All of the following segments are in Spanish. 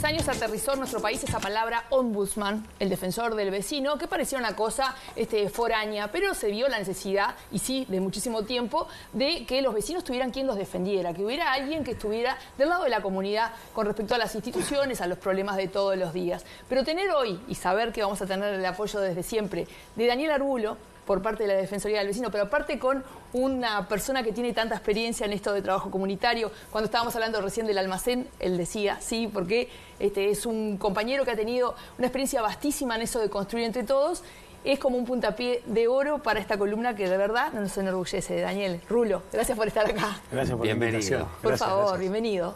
10 años aterrizó en nuestro país esa palabra ombudsman, el defensor del vecino, que parecía una cosa foránea, pero se vio la necesidad, y sí, de muchísimo tiempo, de que los vecinos tuvieran quien los defendiera, que hubiera alguien que estuviera del lado de la comunidad con respecto a las instituciones, a los problemas de todos los días. Pero tener hoy y saber que vamos a tener el apoyo desde siempre de Daniel Arbulo, por parte de la Defensoría del Vecino, pero aparte con una persona que tiene tanta experiencia en esto de trabajo comunitario. Cuando estábamos hablando recién del almacén, él decía, sí, porque es un compañero que ha tenido una experiencia vastísima en eso de construir entre todos. Es como un puntapié de oro para esta columna que de verdad nos enorgullece. Daniel, Rulo, gracias por estar acá. Gracias por la invitación. Por favor, bienvenido.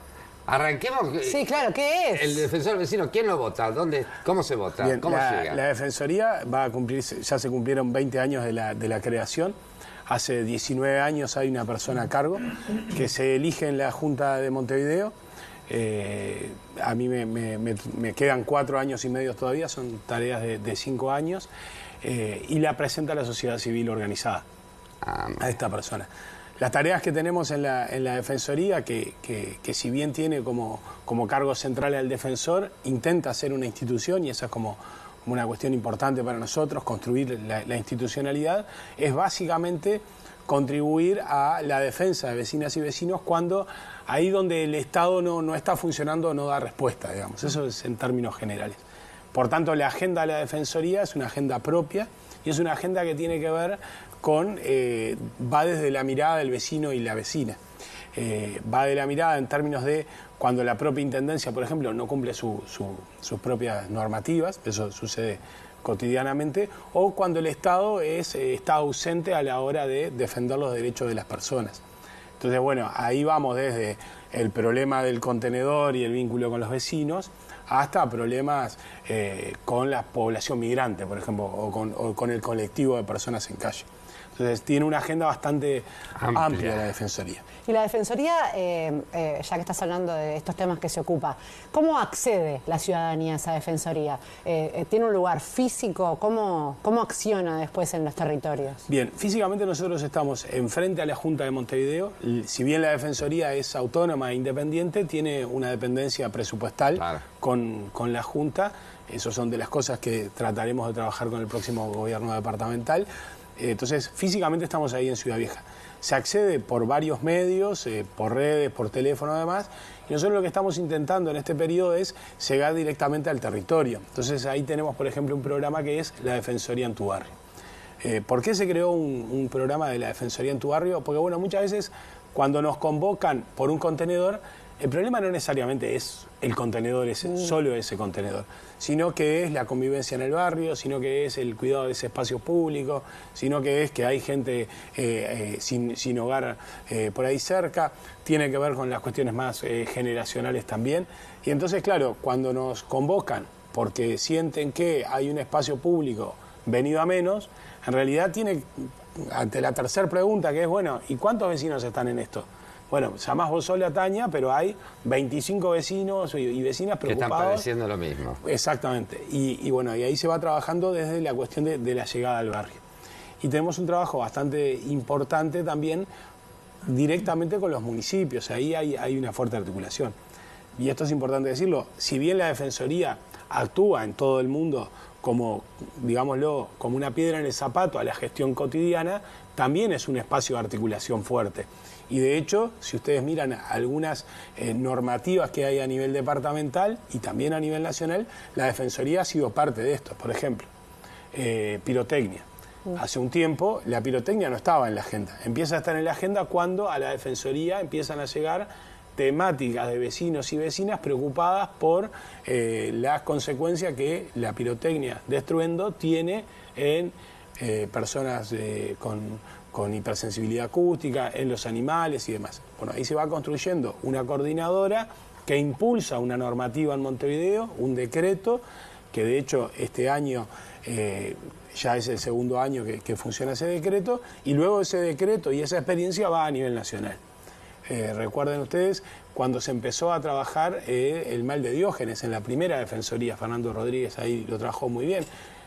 Arranquemos. Sí, claro, ¿qué es? El defensor del vecino, ¿quién lo vota? ¿Cómo se vota? Bien, ¿Cómo llega? La Defensoría va a cumplirse, ya se cumplieron 20 años de la creación. Hace 19 años hay una persona a cargo que se elige en la Junta de Montevideo. A mí me quedan 4 años y medio todavía, son tareas de 5 años. Y la presenta la sociedad civil organizada a esta persona. Las tareas que tenemos en la Defensoría, que si bien tiene como cargo central al defensor, intenta ser una institución, y esa es como una cuestión importante para nosotros, construir la institucionalidad, es básicamente contribuir a la defensa de vecinas y vecinos cuando ahí donde el Estado no está funcionando, no da respuesta, digamos. Eso es en términos generales. Por tanto, la agenda de la Defensoría es una agenda propia y es una agenda que tiene que ver con, va desde la mirada del vecino y la vecina. Va de la mirada en términos de cuando la propia Intendencia, por ejemplo, no cumple sus propias normativas, eso sucede cotidianamente, o cuando el Estado está ausente a la hora de defender los derechos de las personas. Entonces, bueno, ahí vamos desde el problema del contenedor y el vínculo con los vecinos, hasta problemas con la población migrante, por ejemplo, o con el colectivo de personas en calle. Entonces tiene una agenda bastante amplia la Defensoría. Y la Defensoría, ya que estás hablando de estos temas que se ocupa, ¿cómo accede la ciudadanía a esa Defensoría? ¿Tiene un lugar físico? ¿Cómo acciona después en los territorios? Bien, físicamente nosotros estamos enfrente a la Junta de Montevideo. Si bien la Defensoría es autónoma e independiente, tiene una dependencia presupuestal con la Junta. Esas son de las cosas que trataremos de trabajar con el próximo gobierno departamental. Entonces, físicamente estamos ahí en Ciudad Vieja. Se accede por varios medios, por redes, por teléfono además, y nosotros lo que estamos intentando en este periodo es llegar directamente al territorio. Entonces ahí tenemos, por ejemplo, un programa que es La Defensoría en tu barrio. ¿Por qué se creó un programa de La Defensoría en tu barrio? Porque, bueno, muchas veces cuando nos convocan por un contenedor, el problema no necesariamente es el contenedor ese, solo ese contenedor, sino que es la convivencia en el barrio, sino que es el cuidado de ese espacio público, sino que es que hay gente sin hogar por ahí cerca, tiene que ver con las cuestiones más generacionales también. Y entonces, claro, cuando nos convocan porque sienten que hay un espacio público venido a menos, en realidad tiene, ante la tercera pregunta, que es, bueno, ¿y cuántos vecinos están en esto? Bueno, llamás vos sola, Tania, pero hay 25 vecinos y vecinas preocupados. Que están padeciendo lo mismo. Exactamente. Y bueno, y ahí se va trabajando desde la cuestión de la llegada al barrio. Y tenemos un trabajo bastante importante también directamente con los municipios. Ahí hay una fuerte articulación. Y esto es importante decirlo. Si bien la Defensoría actúa en todo el mundo como, digámoslo, como una piedra en el zapato a la gestión cotidiana, también es un espacio de articulación fuerte. Y de hecho, si ustedes miran algunas normativas que hay a nivel departamental y también a nivel nacional, la Defensoría ha sido parte de esto. Por ejemplo, pirotecnia. Hace un tiempo la pirotecnia no estaba en la agenda. Empieza a estar en la agenda cuando a la Defensoría empiezan a llegar temáticas de vecinos y vecinas preocupadas por las consecuencias que la pirotecnia de estruendo tiene en personas con hipersensibilidad acústica, en los animales y demás. Bueno, ahí se va construyendo una coordinadora que impulsa una normativa en Montevideo, un decreto, que de hecho este año ya es el segundo año que funciona ese decreto, y luego ese decreto y esa experiencia va a nivel nacional. Recuerden ustedes cuando se empezó a trabajar el mal de Diógenes en la primera Defensoría, Fernando Rodríguez ahí lo trabajó muy bien.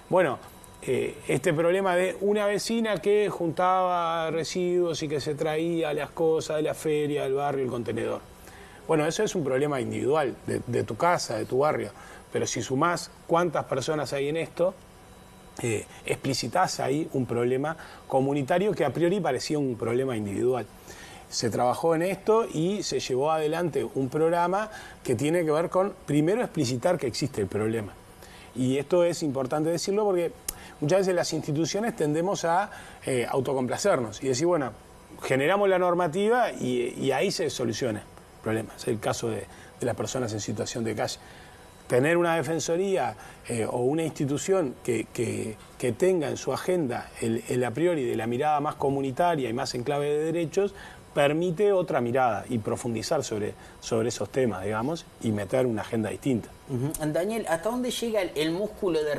Bueno, este problema de una vecina que juntaba residuos y que se traía las cosas de la feria, del barrio, el contenedor. Bueno, eso es un problema individual de tu casa, de tu barrio. Pero si sumás cuántas personas hay en esto, explicitas ahí un problema comunitario que a priori parecía un problema individual. Se trabajó en esto y se llevó adelante un programa que tiene que ver con, primero, explicitar que existe el problema. Y esto es importante decirlo porque muchas veces las instituciones tendemos a autocomplacernos y decir, bueno, generamos la normativa y ahí se soluciona el problema. Es el caso de las personas en situación de calle. Tener una defensoría o una institución que tenga en su agenda el a priori de la mirada más comunitaria y más en clave de derechos, permite otra mirada y profundizar sobre esos temas, digamos, y meter una agenda distinta. Daniel, ¿hasta dónde llega el músculo de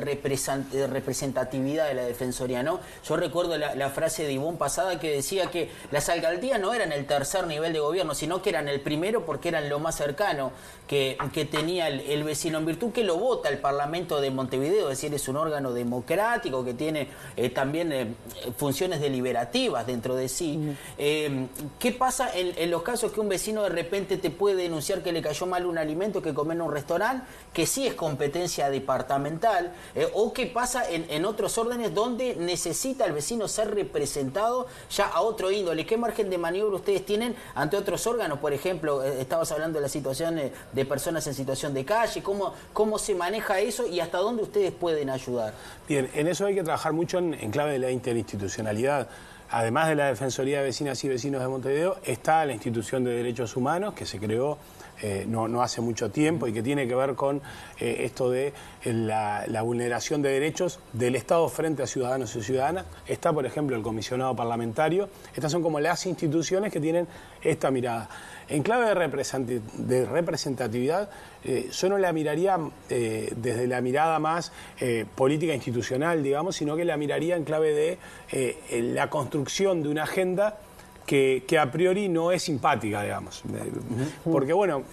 representatividad de la Defensoría, no? Yo recuerdo la frase de Ivonne Posada que decía que las alcaldías no eran el tercer nivel de gobierno, sino que eran el primero porque eran lo más cercano que tenía el vecino, en virtud que lo vota el Parlamento de Montevideo, es decir, es un órgano democrático que tiene también funciones deliberativas dentro de sí. ¿Qué pasa en los casos que un vecino de repente te puede denunciar que le cayó mal un alimento que come en un restaurante, que sí es competencia departamental, o qué pasa en otros órdenes donde necesita el vecino ser representado ya a otro índole? ¿Qué margen de maniobra ustedes tienen ante otros órganos? Por ejemplo, estabas hablando de la situación de personas en situación de calle, ¿cómo se maneja eso y hasta dónde ustedes pueden ayudar? Bien, en eso hay que trabajar mucho en clave de la interinstitucionalidad. Además de la Defensoría de Vecinas y Vecinos de Montevideo, está la Institución de Derechos Humanos, que se creó no hace mucho tiempo y que tiene que ver con esto de la vulneración de derechos del Estado frente a ciudadanos y ciudadanas. Está, por ejemplo, el comisionado parlamentario. Estas son como las instituciones que tienen esta mirada. En clave de representatividad, yo no la miraría desde la mirada más política institucional, digamos, sino que la miraría en clave de la construcción de una agenda que a priori no es simpática, digamos. Porque, bueno,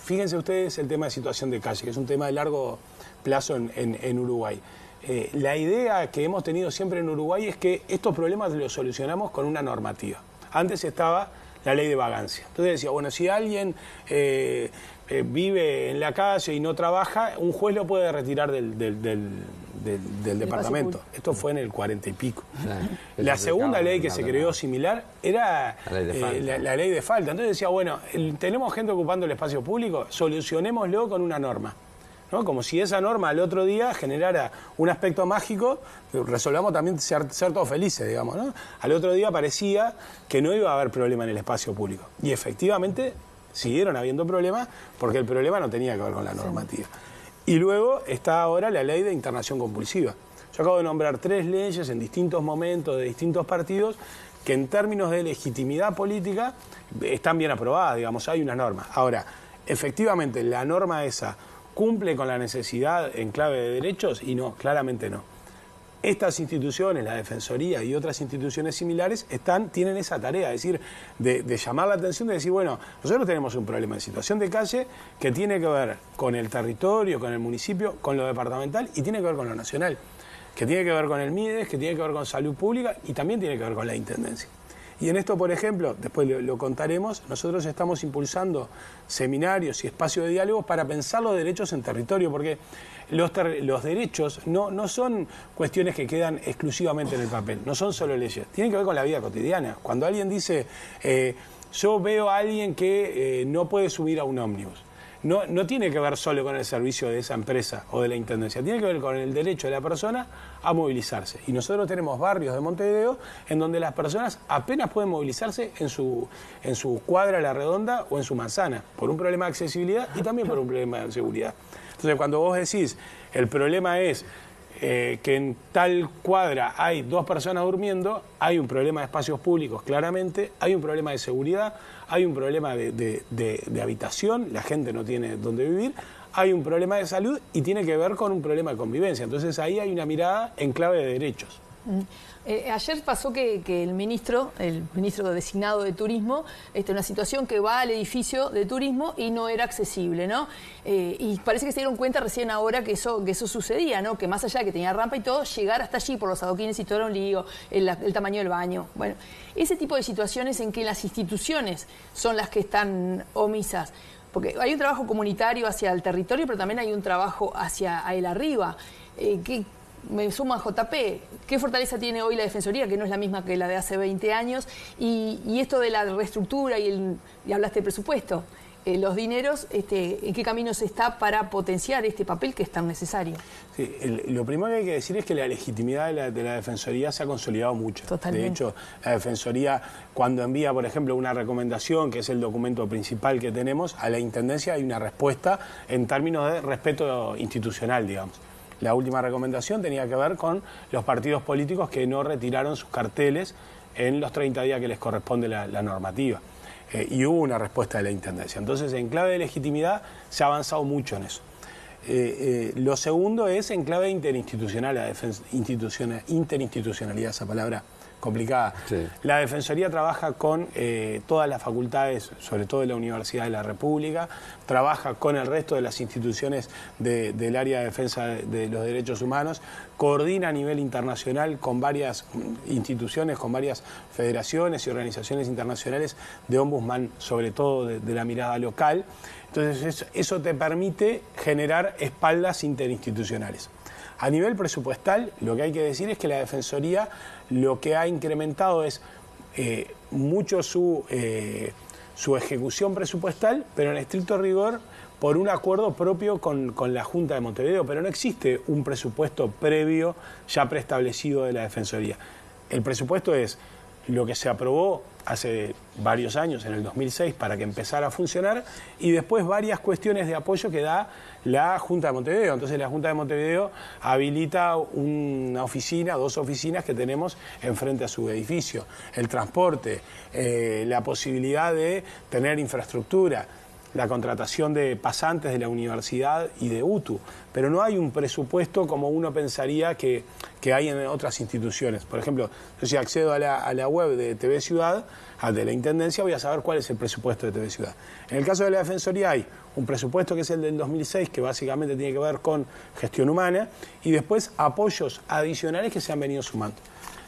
fíjense ustedes el tema de situación de calle, que es un tema de largo plazo en Uruguay. La idea que hemos tenido siempre en Uruguay es que estos problemas los solucionamos con una normativa. Antes estaba la ley de vagancia. Entonces decía, bueno, si alguien vive en la calle y no trabaja, un juez lo puede retirar del departamento. Esto fue en el 40 y pico. La segunda ley que se creó similar era la ley de falta. Entonces decía, bueno, tenemos gente ocupando el espacio público, solucionémoslo con una norma, ¿no? Como si esa norma al otro día generara un aspecto mágico, resolvamos también ser todos felices, digamos, ¿no? Al otro día parecía que no iba a haber problema en el espacio público. Y efectivamente siguieron habiendo problemas porque el problema no tenía que ver con la normativa. Y luego está ahora la ley de internación compulsiva. Yo acabo de nombrar 3 leyes en distintos momentos de distintos partidos que en términos de legitimidad política están bien aprobadas, digamos, hay una norma. Ahora, efectivamente, la norma esa ¿cumple con la necesidad en clave de derechos? Y no, claramente no. Estas instituciones, la Defensoría y otras instituciones similares, tienen esa tarea, es decir, de llamar la atención, de decir, bueno, nosotros tenemos un problema de situación de calle que tiene que ver con el territorio, con el municipio, con lo departamental y tiene que ver con lo nacional, que tiene que ver con el MIDES, que tiene que ver con salud pública y también tiene que ver con la Intendencia. Y en esto, por ejemplo, después lo contaremos, nosotros estamos impulsando seminarios y espacios de diálogo para pensar los derechos en territorio, porque los derechos no son cuestiones que quedan exclusivamente en el papel, no son solo leyes, tienen que ver con la vida cotidiana. Cuando alguien dice, yo veo a alguien que no puede subir a un ómnibus, no tiene que ver solo con el servicio de esa empresa o de la Intendencia, tiene que ver con el derecho de la persona a movilizarse. Y nosotros tenemos barrios de Montevideo en donde las personas apenas pueden movilizarse en su cuadra La Redonda o en su manzana, por un problema de accesibilidad y también por un problema de seguridad. Entonces, cuando vos decís, el problema es que en tal cuadra hay 2 personas durmiendo, hay un problema de espacios públicos, claramente, hay un problema de seguridad, hay un problema de habitación, la gente no tiene dónde vivir, hay un problema de salud y tiene que ver con un problema de convivencia. Entonces ahí hay una mirada en clave de derechos. Ayer pasó que el ministro designado de Turismo, una situación que va al edificio de turismo y no era accesible, ¿no? Y parece que se dieron cuenta recién ahora que eso sucedía, ¿no? Que más allá de que tenía rampa y todo, llegar hasta allí por los adoquines y todo era un lío, el tamaño del baño. Bueno, ese tipo de situaciones en que las instituciones son las que están omisas. porque hay un trabajo comunitario hacia el territorio, pero también hay un trabajo hacia el arriba. Me suma JP, ¿qué fortaleza tiene hoy la Defensoría, que no es la misma que la de hace 20 años? Y esto de la reestructura, y hablaste de presupuesto, los dineros, ¿en qué caminos está para potenciar este papel que es tan necesario? Sí, lo primero que hay que decir es que la legitimidad de la Defensoría se ha consolidado mucho. Totalmente. De hecho, la Defensoría, cuando envía, por ejemplo, una recomendación, que es el documento principal que tenemos, a la Intendencia hay una respuesta en términos de respeto institucional, digamos. La última recomendación tenía que ver con los partidos políticos que no retiraron sus carteles en los 30 días que les corresponde la normativa. Y hubo una respuesta de la Intendencia. Entonces, en clave de legitimidad se ha avanzado mucho en eso. Lo segundo es en clave interinstitucional, interinstitucionalidad, esa palabra complicada. Sí. La Defensoría trabaja con todas las facultades, sobre todo de la Universidad de la República, trabaja con el resto de las instituciones del área de defensa de los derechos humanos, coordina a nivel internacional con varias instituciones, con varias federaciones y organizaciones internacionales de ombudsman, sobre todo de la mirada local. Entonces eso te permite generar espaldas interinstitucionales. A nivel presupuestal, lo que hay que decir es que la Defensoría lo que ha incrementado es mucho su ejecución presupuestal, pero en estricto rigor por un acuerdo propio con la Junta de Montevideo, pero no existe un presupuesto previo ya preestablecido de la Defensoría. El presupuesto es lo que se aprobó hace varios años, en el 2006, para que empezara a funcionar, y después varias cuestiones de apoyo que da la Junta de Montevideo. Entonces la Junta de Montevideo habilita una oficina, 2 oficinas que tenemos enfrente a su edificio, el transporte, la posibilidad de tener infraestructura, la contratación de pasantes de la universidad y de UTU, pero no hay un presupuesto como uno pensaría que hay en otras instituciones. Por ejemplo, yo si accedo a la web de TV Ciudad, de la Intendencia, voy a saber cuál es el presupuesto de TV Ciudad. En el caso de la Defensoría hay un presupuesto que es el del 2006, que básicamente tiene que ver con gestión humana, y después apoyos adicionales que se han venido sumando.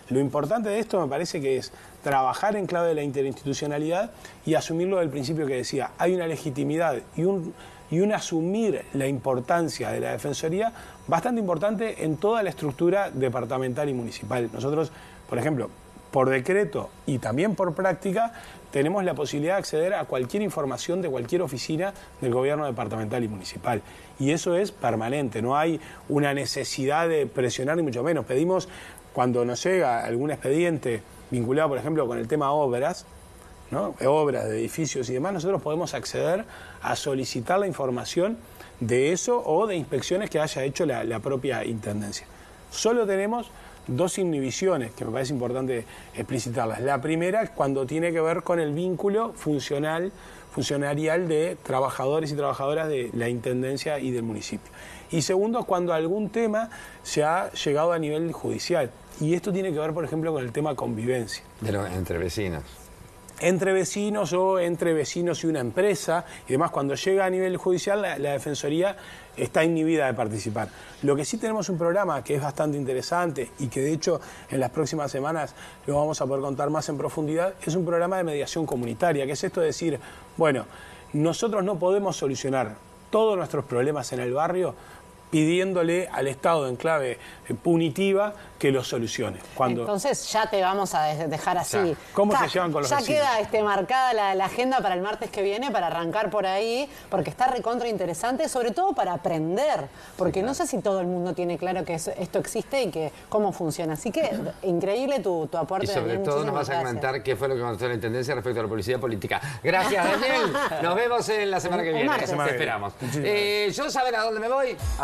Lo importante de esto me parece que es trabajar en clave de la interinstitucionalidad y asumirlo del principio que decía, hay una legitimidad y un asumir la importancia de la Defensoría bastante importante en toda la estructura departamental y municipal. Nosotros, por ejemplo, por decreto y también por práctica, tenemos la posibilidad de acceder a cualquier información de cualquier oficina del gobierno departamental y municipal. Y eso es permanente, no hay una necesidad de presionar ni mucho menos. Pedimos, cuando nos llega algún expediente vinculado, por ejemplo, con el tema obras, ¿no? Obras de edificios y demás, nosotros podemos acceder a solicitar la información de eso o de inspecciones que haya hecho la propia Intendencia. Solo tenemos 2 inhibiciones que me parece importante explicitarlas. La primera, cuando tiene que ver con el vínculo funcionarial de trabajadores y trabajadoras de la Intendencia y del municipio. Y segundo, cuando algún tema se ha llegado a nivel judicial. Y esto tiene que ver, por ejemplo, con el tema convivencia. Entre vecinos. Entre vecinos o entre vecinos y una empresa y demás, cuando llega a nivel judicial la Defensoría está inhibida de participar. Lo que sí tenemos un programa que es bastante interesante y que de hecho en las próximas semanas lo vamos a poder contar más en profundidad, es un programa de mediación comunitaria, que es esto de decir, bueno, nosotros no podemos solucionar todos nuestros problemas en el barrio pidiéndole al Estado en clave punitiva que los solucione. Entonces ya te vamos a dejar así. Ya. ¿Cómo se llevan con los vecinos? Ya queda marcada la agenda para el martes que viene, para arrancar por ahí, porque está recontra interesante, sobre todo para aprender, porque no sé si todo el mundo tiene claro que esto existe y que cómo funciona. Así que increíble tu aporte. Y sobre todo nos vas a comentar qué fue lo que contó la Intendencia respecto a la publicidad política. Gracias, Daniel. Nos vemos en la semana que viene. Te esperamos. ¿Yo saben a dónde me voy?